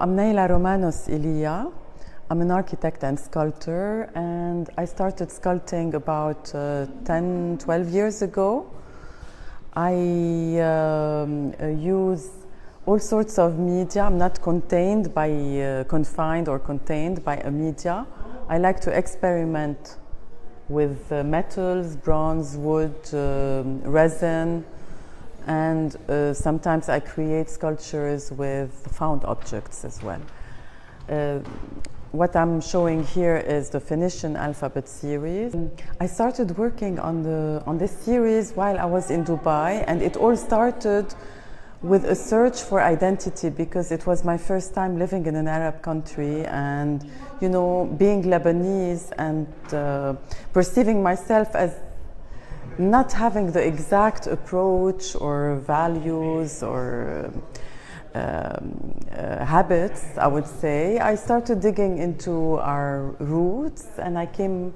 I'm Nayla Romanos Iliya. I'm an architect and sculptor, and I started sculpting about 10, 12 years ago. I use all sorts of media. I'm not confined or contained by a media. I like to experiment with metals, bronze, wood, resin, and sometimes I create sculptures with found objects as well. What I'm showing here is the Phoenician alphabet series. I started working on this series while I was in Dubai, and it all started with a search for identity, because it was my first time living in an Arab country, and being Lebanese and perceiving myself as not having the exact approach or values or habits, I would say. I started digging into our roots, and I came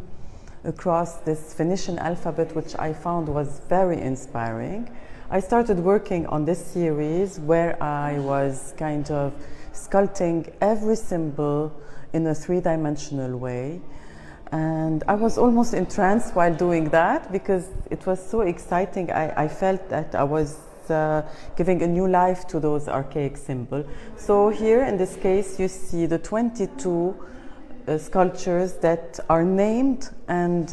across this Phoenician alphabet, which I found was very inspiring. I started working on this series where I was kind of sculpting every symbol in a three-dimensional way. And I was almost entranced while doing that, because it was so exciting. I felt that I was giving a new life to those archaic symbols. So here in this case you see the 22 sculptures that are named and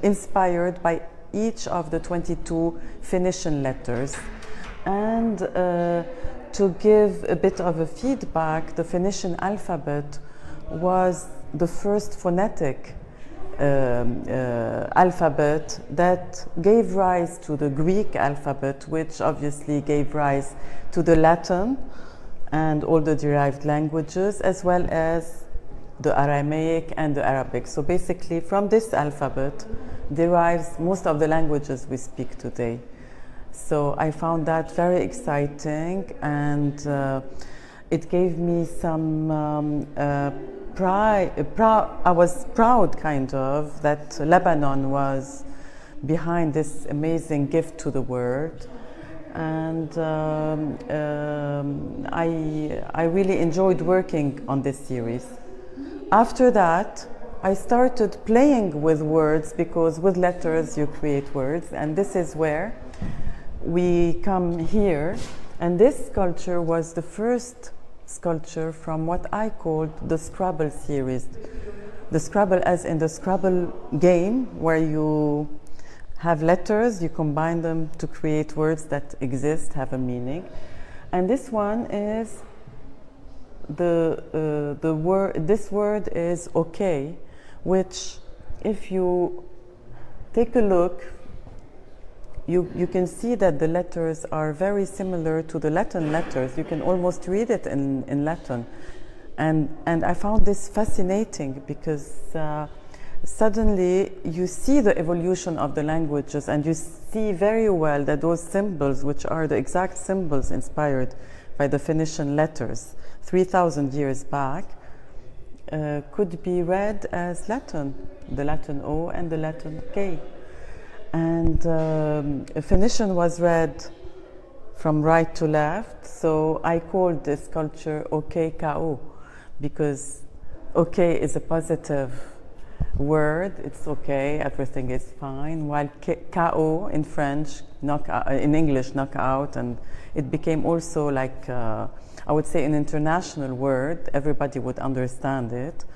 inspired by each of the 22 Phoenician letters. And to give a bit of a feedback, the Phoenician alphabet was the first phonetic alphabet that gave rise to the Greek alphabet, which obviously gave rise to the Latin and all the derived languages, as well as the Aramaic and the Arabic. So basically from this alphabet derives most of the languages we speak today. So I found that very exciting, and it gave me some I was proud, kind of, that Lebanon was behind this amazing gift to the world. And I really enjoyed working on this series. After that, I started playing with words, because with letters you create words, and this is where we come here. And this sculpture was the first sculpture from what I called the Scrabble series. The Scrabble as in the Scrabble game, where you have letters, you combine them to create words that exist, have a meaning. And this one is this word is okay, which if you take a look, you can see that the letters are very similar to the Latin letters. You can almost read it in Latin. And I found this fascinating, because suddenly you see the evolution of the languages, and you see very well that those symbols, which are the exact symbols inspired by the Phoenician letters 3,000 years back, could be read as Latin, the Latin O and the Latin K. And Phoenician was read from right to left, so I called this sculpture OK-K-O, because OK is a positive word, it's okay, everything is fine, while K-O in French, in English, knockout, and it became also like, I would say, an international word. Everybody would understand it.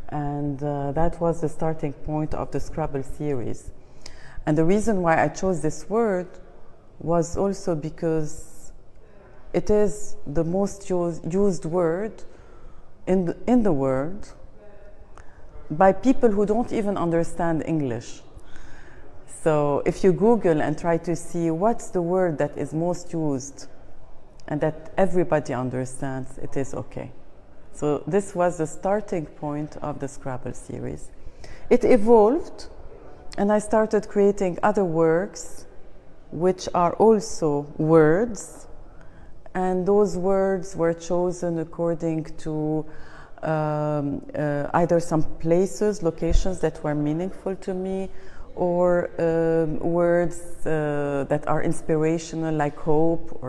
And that was the starting point of the Scrabble series. And the reason why I chose this word was also because it is the most used word in the world by people who don't even understand English. So if you Google and try to see what's the word that is most used and that everybody understands, it is okay. So this was the starting point of the Scrabble series. It evolved, and I started creating other works which are also words, and those words were chosen according to either some places, locations that were meaningful to me, or words that are inspirational, like hope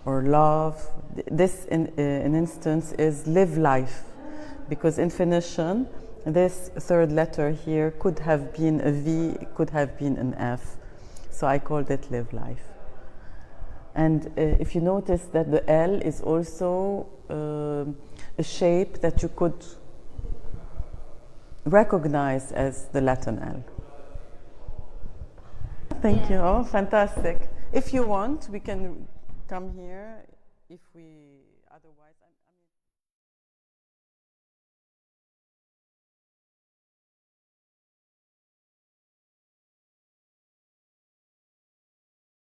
or love. This, in an instance, is live life, because in Phoenician, this third letter here could have been a V, it could have been an F. So I called it live life. And if you notice that the L is also a shape that you could recognize as the Latin L. Thank you. Oh, fantastic. If you want, we can come here. If we, otherwise, I'm